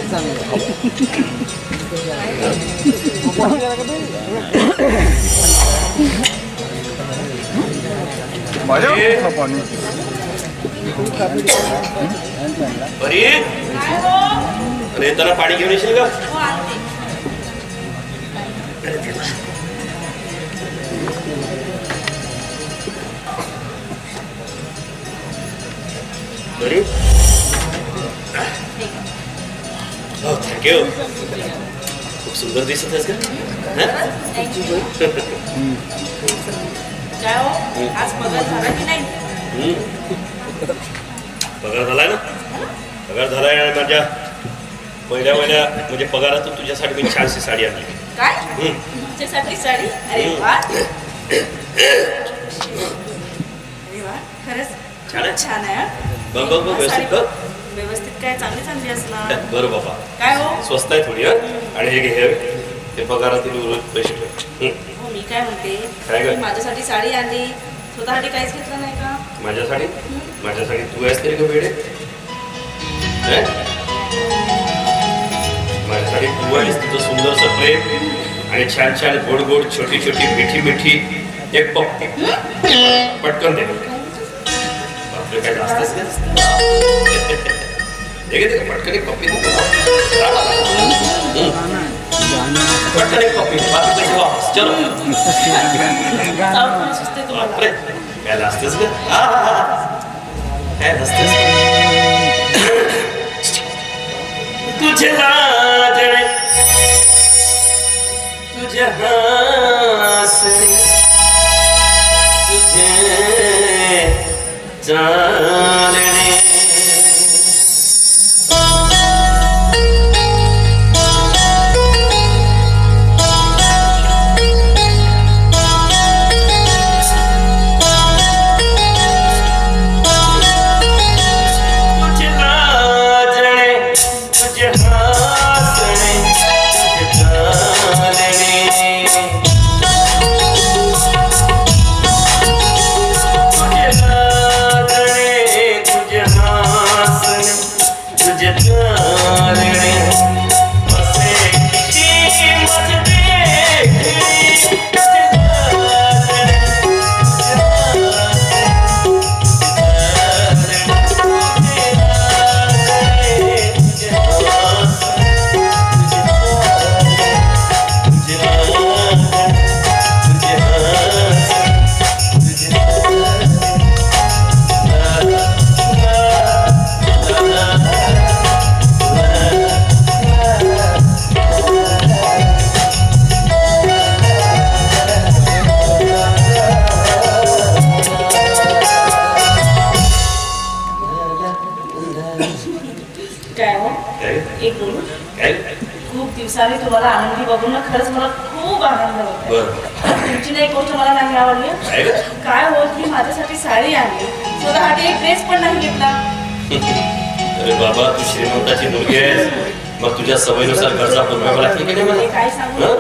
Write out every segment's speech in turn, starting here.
अरे त्याला पाणी घेऊन येशील का? बरी हो, थँक्यू. खूप सुंदर दिसत आहेस का? आज पगार झाला की नाही? पगार झालाय ना? पगार झालाय आणि माझ्या पहिल्या म्हणजे पगारातून तुझ्यासाठी मी छानशी साडी आणली. काय तुमच्यासाठी साडी? अरे वा, अरे वा, खरंच छान आहे. छान आहे. बघ बघ बघ, व्यवस्थित बघ. व्यवस्थित काय, चांगली चांगली असणार. बरं बाबा, काय हो? स्वस्त आहे थोडी. आणि हे घे, ते पगारातील उर्वरित पैसे ठेव. हो, मी काय म्हणते, काय गं? मी माझ्यासाठी साडी आणली, स्वतःसाठी काहीच घेतलं नाही का? माझ्यासाठी तू आहेस तरी का वेडे? माझ्यासाठी तू आहेस, तुझं सुंदरसं प्रेम आणि छान छान गोड गोड छोटी छोटी मिठी एक पटकन दे. बापरे, काय जास्तच पटकन एक पप्पी पटकन एक पप्पी. बाकी पैसे वापस. चलो. बापरे, काय लाजतेस ग? काय लाजतेस? तुझे लाजणे, तुझे हसणे, तुझे चालणे. खूप दिवसांनी तुम्हाला आनंदी बघून ना खरंच मला खूप आनंद होतो. तुमची नाही गोष्ट मला नाही आवडली. काय होत, मी माझ्यासाठी साडी आणली, स्वतःसाठी एक ड्रेस पण नाही घेतला. अरे बाबा, तू श्रीमंताची मुलगी आहेस, मग तुझ्या सवयीनुसार गरजा पुरवाव्या लागतील की नाही मला? काय सांगू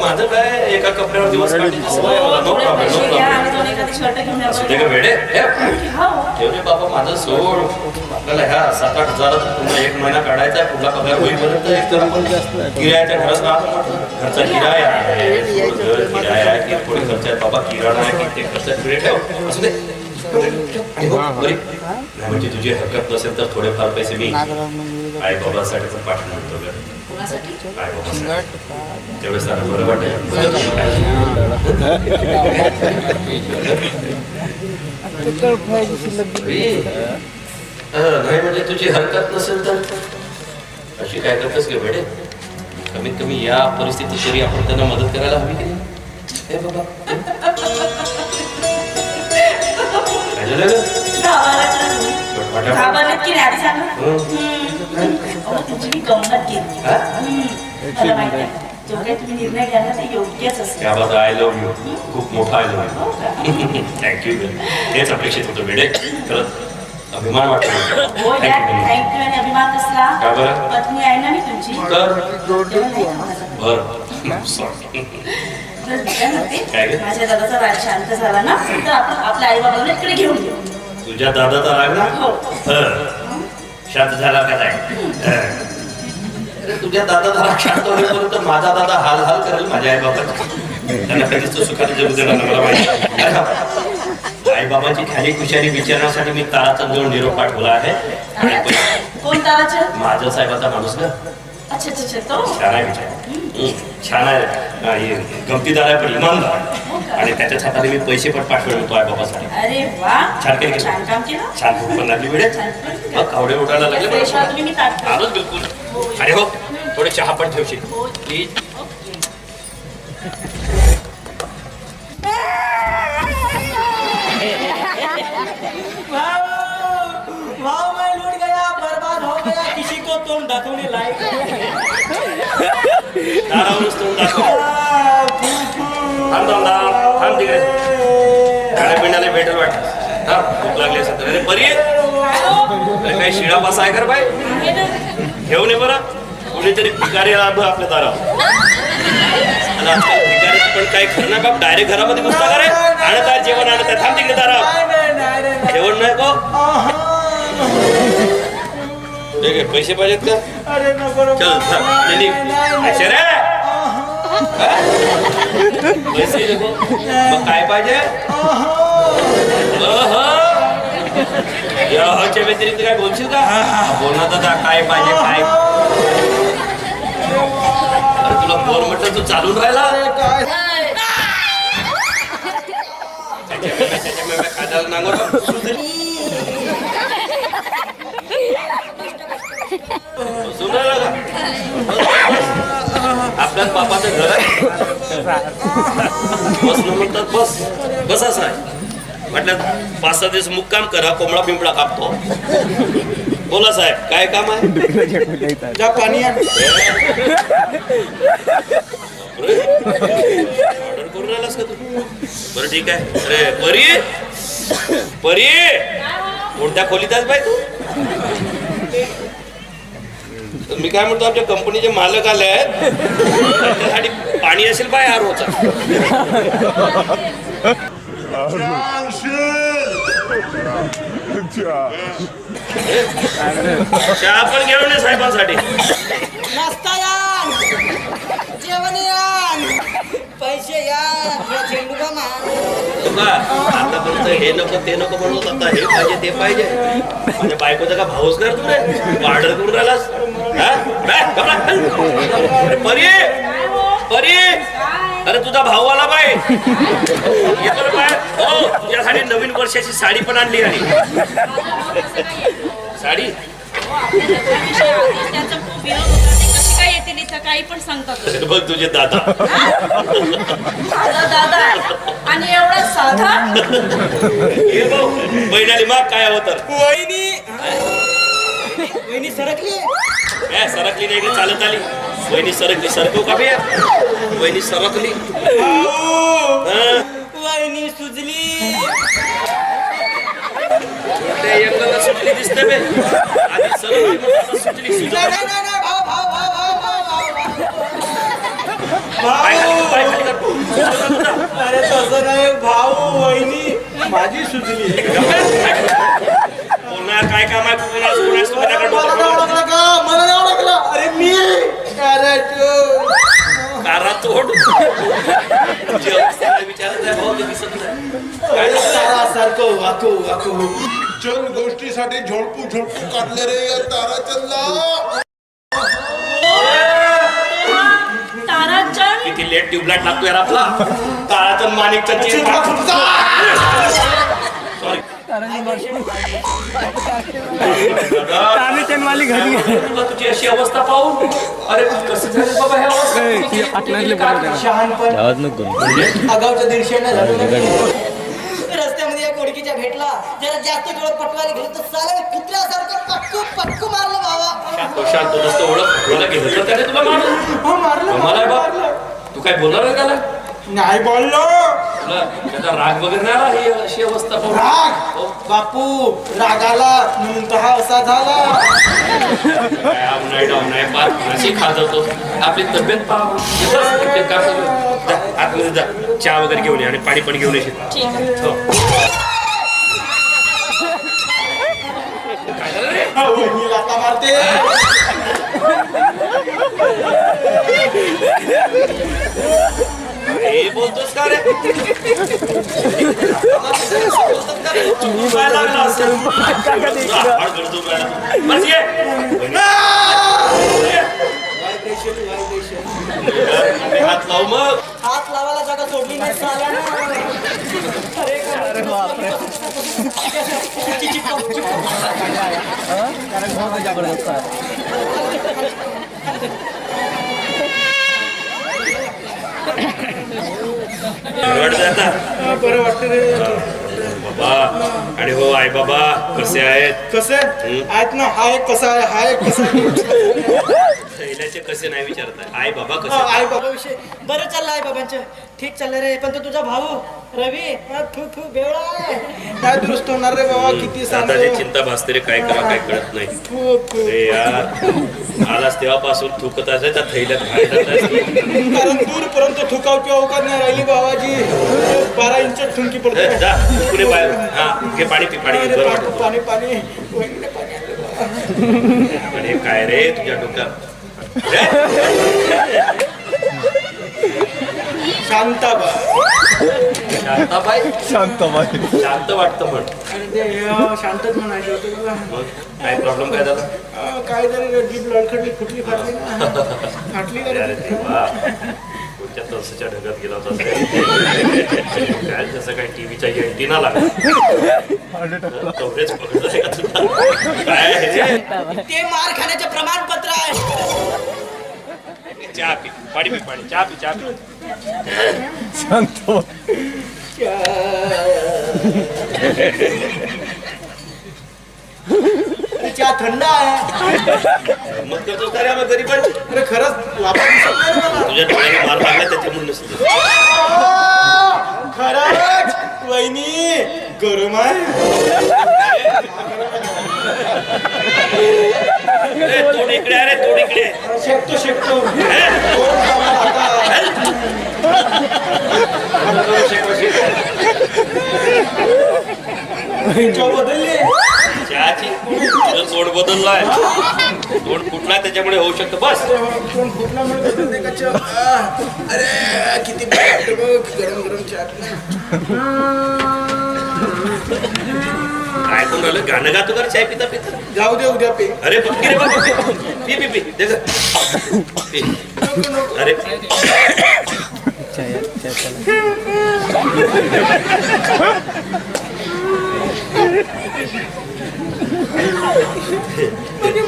माझं काय, एका कपड्यावर दिवस काढण्याची सवय आहे मला. No problem. असू दे का वेडे, ठेव दे बाबा, माझं सोड. आपल्याला ह्या 7-8 हजारात पुन्हा 1 महिना काढायचा आहे. पुढला पगार होईपर्यंत एकतर आपण किरायाच्या घरात राहतो. घरचा किराया आहे, किराया आहे, किरकोळ खर्च आहे बाबा, किराणा आहे, किती खर्च आहे, ठेव. असू दे. आणि हो बरी, म्हणजे तुझी हरकत नसेल तर थोडेफार पैसे मी आई बाबासाठी पण पाठवून देतो. आई बाबासाठी तेवढं सारं बरं वाटेल. नाही म्हणजे तुझी हरकत नसेल तर अशी काय करतेस गे बेटे? कमीत कमी या परिस्थितीत तरी आपण त्यांना मदत करायला हवी की नाही? हे बाबा, आय लव्ह यू. खूप मोठा आय लव्ह यू. थँक्यू. हेच अपेक्षित होतं बेडे. खरंच अभिमान वाटतो. अभिमान कसला? पत्नी आहे ना मी तुमची. माझ्या दादाचा राग शांत झाला ना तर आपण आपल्या आई बाबांना इकडे घेऊन येऊ. तुझ्या दादाचा राग ना शांत झाला का नाही? अरे तुझ्या दादा जरा शांत होईपर्यंत माझा दादा हाल हाल करेल माझ्या आई बाबाची. त्यांना कधीच तो सुखाने जगू देणार नाही मला माहिती. आई बाबाची खाली खुशाली विचारण्यासाठी मी ताराचंदजवळ निरोप पाठवला आहे. कोण ताराचंद? माझ्या साहेबाचा माणूस ना. अच्छा अच्छा अच्छा तो छान आहे विचार, छान आहे, गमतीदार आहे पण इमानदार. आणि त्याच्याच हाताने मी पैसे पण पाठवले होतो आई बाबासाठी. अरे वा, छान केलं. छान काम केलं. छान भूक पण लागली वेळेत. मग कावडे उठायला लागले. तुम्ही मी ताट ठेवतो. आलोच बिलकुल. अरे हो, थोडे चहा पण ठेवशील प्लीज. भाव मैं लूट गया, बर्बाद हो गया, किसी को तोंड दाखवने लायक. दारावरच तोंड दाखव. थांब तिकडे. खाण्यापिण्याला भेटेल वाटत. हा भूक लागली असेल तर. अरे बरी आहे काही शिळा बसा आहे कर बाय. घेऊन ये बरं. कोणीतरी भिकारी आलो आपल्या दारावर. आणि आजकाल भिकारीचं पण काही खरं नाही बाप. डायरेक्ट घरामध्ये घुसता का रे? आणत आहे जेवण, आणत आहे. थांब तिकडे दारावर. जेवण नाही को पैसे पाहिजेत का? चल पैसे नको. मग काय पाहिजे? च्या व्यतिरिक्त काय बोलशील का? बोल ना दादा काय पाहिजे काय? अरे तुला बोल म्हटलं तू चालून राहिला. खायला नांगर आपल्याच बापाचं घर आहे. बस म्हणतात बस बस असं आहे म्हटलं. 5-6 दिवस मुक्काम करा, कोंबडा बिंबडा कापतो. बोला साहेब काय काम आहे? पाणी ऑर्डर करून आलास का तू? बरं ठीक आहे. अरे परी परी कोणत्या खोलीत आहेस बाई तू? मी काय म्हणतो आमच्या कंपनीचे मालक आले आहेत, त्यांच्यासाठी पाणी असेल बाय आरोचा. चहा पण घेऊन ये साहेबांसाठी. नाश्ता यान, जेवण यान, पैसे यान, झेंडू का मान. आतापर्यंत हे नको ते नको म्हणत, आता हे पाहिजे ते पाहिजे. माझ्या बायकोचा का भाऊच कर तू रे? ऑर्डर करून राहिलास. परी परी अरे तुझा भाऊ आला बाय. येतो रे बाय. हो तुझ्यासाठी नवीन वर्षाची साडी पण आणली. आणि साडी काही पण सांगतात बघ तुझे दादा. दादा आणि एवढा साधा. बहिणाली माग काय हवं तर. वहिनी सरकली. सरकली नाही का? चालत आली. वहिनी सरकली. सरकव का बे? वहिनी सरकली. वहिनी सुजली. एकदा सुटली दिसते बे. आधी सरकली सुटली सुजली. अरे तसं नाही भाऊ, वहिनी माझी सुजली. बोलणार काय काम आहे? मला नाही ओळखला. अरे मी कारा तोड विचारत आहे भाऊ. दिसत नाही सारखं वाकू वाकू. चंद गोष्टीसाठी झोडपू झोडपू काढले रे या ताराचंदला. ताराचंद किती लेट ट्यूबलाइट लागतो यार आपला. ताराचंद माणिकचा चेन. सॉरी तुला तुझी अशी अवस्था पाहून अरे कसं झालं बाबा ह्या आगावच्या दीडशेने रस्त्यामध्ये या कोडकीच्या भेटला. जरा जास्त डोळं पटवायला गेलं तर साला कुत्र्यासारखं पक्कू पक्कू मारलं बाबा. शांत नसतं ओळख बोला गेलं तर त्याने तुला मारलं. मला बाबा तू काय बोलणार आहे त्याला? नाही बोललो. त्याचा राग वगैरे नाही आला? ही अशी अवस्था पाहून. राग बापू रागाला म्हणून तर हा असा झाला. नाही पार अशी खाजवतो. आपली तब्येत पाहून आतमध्ये जा. चहा वगैरे घेऊन ये आणि पाणी पण घेऊन येशील. वहिनी लाथा मारते. हे बोलतोस का रे? तुम्ही काय लागला असेल? हाड करतो काय? बस ये. हात लाव मग. हात लावायला जागा सोडली नाही साल्यानं. अरे बापरे. बरं वाटतं रे बाबा. आणि हो आई बाबा कसे आहेत? कसे आहेत ना? हा एक कसा आहे, हा एक कसा आहे. थैल्याचे कसे नाही विचारताय, आई बाबा कसे? आई बाबा विषय बरं चाललं आई बाबांचं ठीक चाललं रे. पण तो तुझा भाऊ रवी थू थू बेवळा आहे. काय दुरुस्त होणार रे बाबा? किती दादाची सांगतो. चिंता भासते रे, काय करा काय कळत नाही. खूप खूप. अरे यार आलाच तेव्हापासून थुकत असाय त्या थैल्यात बाहेर कारण दूरपर्यंत थुकाव किंवा अवकात नाही राहिली बाबाजी. 12 इंच थुंकी पडते. जा पुढे बाहेर. हा घे पाणी पी, पाणी पी. बरं वाटतं. पाणी पाणी वहिनीने पाणी आणलं बाबा. पण हे काय रे तुझ्या डोक्यात? शांताबा. शांताबाई? शांत वाटतं म्हण. आणि ते शांतच म्हणायचं होतं मला. मग काय प्रॉब्लेम काय झाला? काय तरी जीभ लडखडली फुटली फाटली ना. फाटली का अरे रे? देवा, कोणत्या तळसाच्या ढगात गेला होता काय? जसं काय टीव्हीच्या एंटीना लागला कव्हरेज पकडलंय का तुला? काय हे? ते मार खाण्याचे प्रमाणपत्र आहे. चहा पी, पाणी पी, पाणी. चहा पी, चहा पी. चहा थंड आहे. मग करतो का रे आम्ही घरी पण? अरे खरंच वापर दिसत नाही रे मला. तुझ्या डोळ्याने मार लागला त्याच्यामुळे नसतं. खरंच वहिनी गरम आहे. अरे तोड इकडे, अरे तोड इकडे. शेकतो शेकतो. बदलले. चहाची तुझं तोड बदललाय. तोड फुटलाय त्याच्यामुळे होऊ शकतं. बस कोण फुटल्यामुळे बदलते का चहा? अरे किती बरं वाटतं बघ गरम गरम चहा. काय कोण राहिलं? गाणं गातो का रे चाय पिता पिता? जाऊ दे उद्या पे. अरे पक्की रे बाबा. पी पी पी दे गं. पी. अरे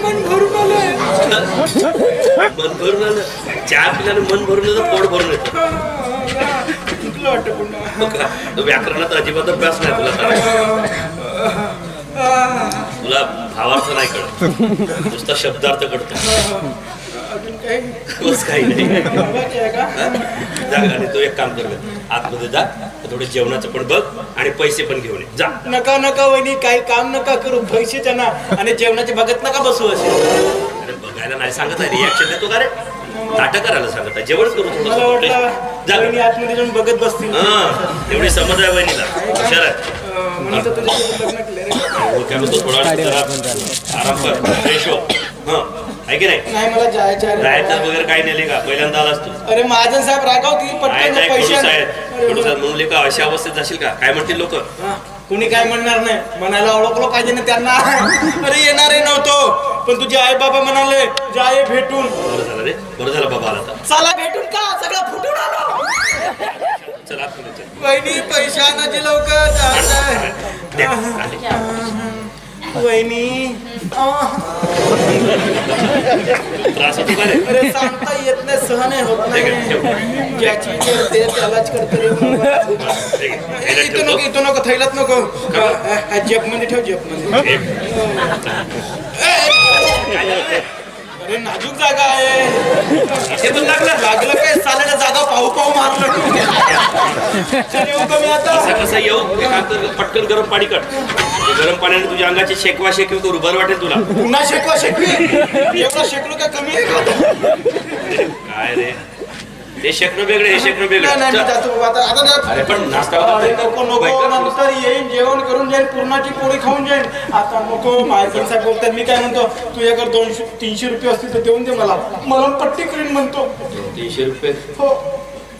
मन भरून आलंय. मन भरून आलं. चहा पिल्यानं मन भरून येतं, पोट भरून येतं. तुला वाटतं पुन्हा मग तो व्याकरणात अजिबात अभ्यास नाही तुला करायचा. तुला भावार्थ नाही कळत, नुसता शब्दार्थ कळतो. अजून काही बस काही नाही. बाबाची आहे का? जा आणि तो एक काम कर गं. आतमध्ये जा, थोडं जेवणाचं पण बघ आणि पैसे पण घेऊन ये. जा. नका नका वहिनी काही काम नका करू. पैसे त्यांना आणि जेवणाचे बघत नका बसू असे. अरे बघायला नाही सांगत आहे, रिॲक्शन देतो का रे? ताटं करायला सांगत आहे, जेवण करू मला थोडंसं. वाटलं जा. वहिनी आतमध्ये जाऊन बघत बसतील. हा एवढी समज आहे वहिनीला, हुशार आहे. म्हणून तर तुझ्यासोबत लग्न केलं रे. हो, काय म्हणतो थोडा आराम कर, फ्रेश हो. हा आहे की नाही? नाही मला जायचं आहे रे. राहायचं वगैरे काही नेले का? पहिल्यांदा आलास तू. अरे महाजन साहेब रागावतील नाही पटकन नाही खडूस पैसे. आहेत, खडूस आहेत म्हणून का अशा अवस्थेत जाशील का? काय म्हणतील लोक? हा, कुणी काय म्हणणार नाही. म्हणायला ओळखलं पाहिजे ना त्यांना. अरे येणारे नव्हतो पण तुझे आई बाबा म्हणाले जाय भेटून. बरं झालं रे, बरं झालं बाबा आला आता. चला भेटून का सगळं फुटून आलो. चल आतमध्ये चल. वहिनी पैसे आणायचे लवकर. दे, आले. वहिनी त्रास होतो का रे? अरे सांगता येत नाही, सहन होत ठीक आहे, नाही. ठेव. ज्याची करते त्यालाच करते रे बाबा. ठीक आहे, हे इथं ठेवतो. नको इथं नको थैलात नको. जेप मध्ये ठेव जेप मध्ये. एक. काय झालं रे? अरे नाजूक जागा आहे. इथे पण लागलं. लागलं काय साल्याला जागा पाहू पाहू मारलं. चल येऊ का मी आता? असं कसं येऊ? एक काम कर, पटकन गरम पाणी काढ. ते गरम पाण्याने तुझ्या अंगाची शेकवा शेकवी करू, बरं वाटेल तुला. पुन्हा शेकवा शेकवी. एवढा शेकलो का कमी आहे का? काय रे? ते शेकणं वेगळे हे शेकणं नाही नाही मी वेगळे जातो बाबा आता आता अरे पण नाश्ता अरे नको नको नंतर येईन जेवण करून जाईन पूर्णाची पोळी खाऊन जाईन आता नको मालकीन साहेब बोलतात मी काय म्हणतो तुझ्याकडे 200-300 रुपये असतील तर देऊन दे मला पट्टी करीन म्हणतो 300 रुपये हो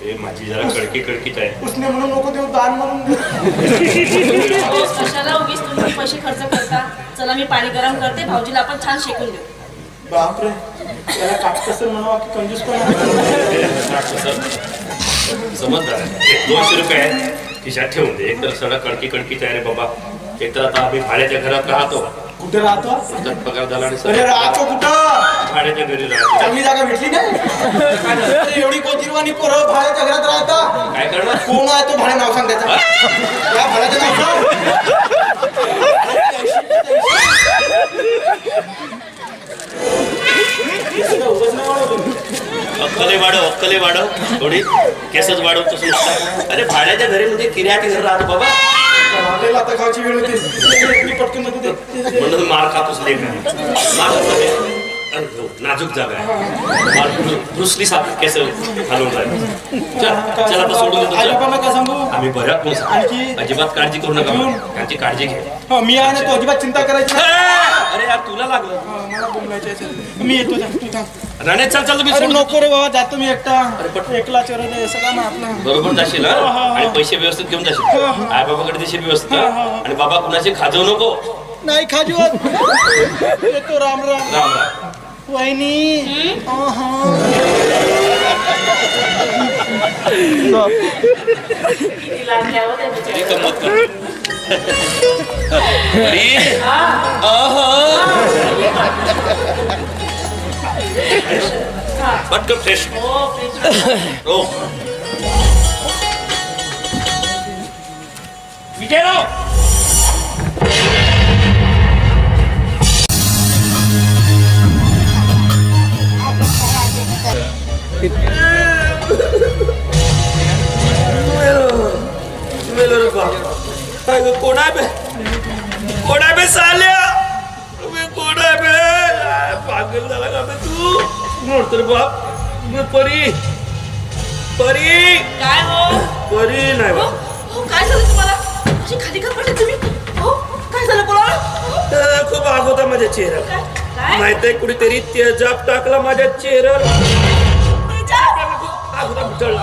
हे माझी जरा कडकीच आहे उसने म्हणून नको देऊ दान म्हणून दे. कशाला उगीच तुम्ही पैसे खर्च करता. चला मी पाणी गरम करते, भाऊजीला आपण छान शेकून देऊ. बापरे त्याला काटकसर म्हणावा की कंजूस पण समजदार आहे. 200 रुपये आहे खिशात ठेवून दे. एक तर सगळं कडकीच आहे रे बाबा. एक तर आता आम्ही भाड्याच्या घरात राहतो. कुठे राहतो आता पगार झाला आणि अरे राहतो कुठं भाड्याच्या घरी राहतो. चांगली जागा भेटली नाही अरे एवढी गोजीरवाणी पोरं भाड्याच्या घरात राहता काय करणार कोण आहे तो भाडे नाव सांग त्याचा या भाड्याचं नाव सांग. अक्कले वाढव थोडी केसच वाढवतोस नुसता. अरे भाड्याच्या घरी म्हणजे किरायाच्या घर राहतो बाबा. आपल्याला आता खायची वेळ होती मी पटकन मध्ये दे म्हणून मार खातोस लेख नाजूक जागा आहे. ब्रुसली सारखं केस घालून राहिलं. चल आता सोडून देतो. आई बाबांना का सांगू आम्ही बऱ्याच कोण आणखी? अजिबात काळजी करू नका. त्यांची काळजी घे. हो मी आहे ना तो अजिबात चिंता करायची नाही. अरे यार तुला लागलं. मला बोलायचं आहे. मी येतो तू थांब राणे चल मी अरे सोडून नको रे बाबा जातो मी एकटा एकला चरण आहे सगळा ना आपला बरोबर जाशील हा? आणि पैसे व्यवस्थित घेऊन जाशील. आई बाबाकडे देशील व्यवस्थित हा? आणि बाबा कुणाचे खाजवू नको. नाही खाजीवत येतो राम राम राम राम. वहिनी किती लागल्या हो त्या बिचाऱ्या. किती गंमत कर. अरे, पटकन फ्रेश हो, फ्रीज. हो विजयराव कोण आहे बे साल्या कोण आहे बे पागल झाला का बे तू मोडतर बाप परी काय हो परी नाही हो, हो, काय झालं तुम्हाला अशी खाली का पडले तुम्ही हो काय झालं बोला खूप आग होता माझ्या चेहऱ्याला. काय काय माहितीये कुठेतरी तेजाब टाकला माझ्या चेहऱ्याला. आग होता जळला.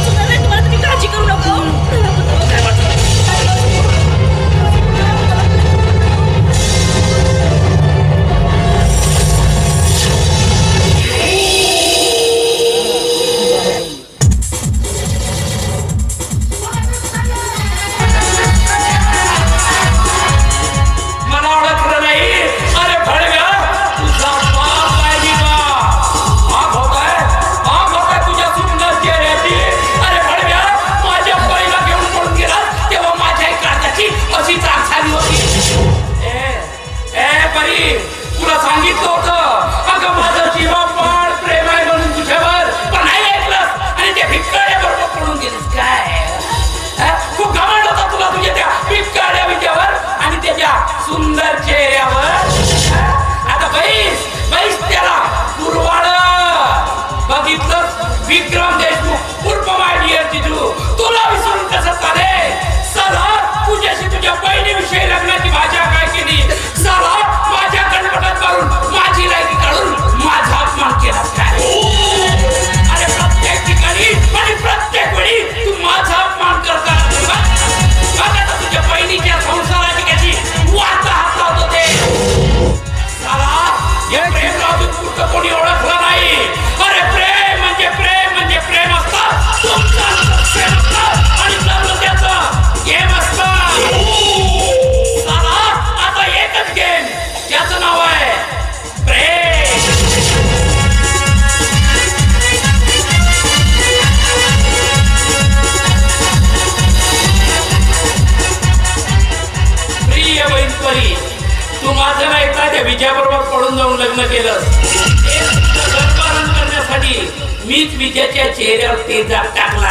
तुम्हाला तुम्ही काळजी करू नका हो. मला ओळखलं नाही. अरे भडव्या तुझा बाप पाहिजे का? आग होताय तुझ्या सुंदर चेहऱ्याची. अरे भडव्या माझ्या पहिला घेऊन पडून गेला तेव्हा माझ्या काळजाची अशीच आग झाली होती. ए परी तुला सांगितलं होतं अगं माझं जीवापाड प्रेम आहे म्हणून तुझ्यावर पण नाही ऐकलंस आणि ते भिक्काड्याबरोबर पडून गेलीस काय? खूप घमंड होता तुला तुझ्या त्या भिक्काड्या विद्यावर आणि त्याच्या सुंदर चेहऱ्यावर. आता बैस त्याला पुरवाड बघितलं विक्रम देशमुख उर्फ माय डिअर जिजू तुला विसरून कसं चालेल? साला तुझ्याशी तुझ्या बहिणीविषयी लग्नाची भाषा काय केली? साला माझ्या गणपटात मारून माझी लायकी काढून माझा अपमान केला काय? अरे प्रत्येक ठिकाणी आणि प्रत्येक वेळी तू माझा अपमान करता. आता तुझ्या बहिणीच्या संसाराची कशी वाचा हातात होते. साला या प्रेमला पुढचं कोणी ओळखलं नाही. अरे प्रेम म्हणजे प्रेम असतं. तुमचं प्रेम असतं आणि जमलं त्याचं गेम असतं. साला आता एकच गेम ज्याचं नाव आहे प्रेम. प्रिय बहीण परी तू माझं नाही का त्या विजयाबरोबर पडून जाऊन लग्न केलं. घरपालन करण्यासाठी मीच विजयाच्या चेहऱ्यावर तेजाब टाकला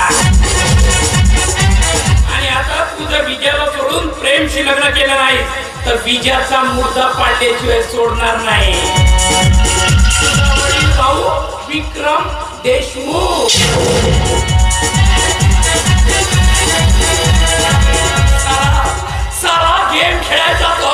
आणि आता तुझं विजयाला सोडून प्रेमशी लग्न केलं नाही तर विजयाचा मुर्दा पाडल्याशिवाय सोडणार नाही. भाऊ विक्रम देशमुख. साला गेम खेळायचा तो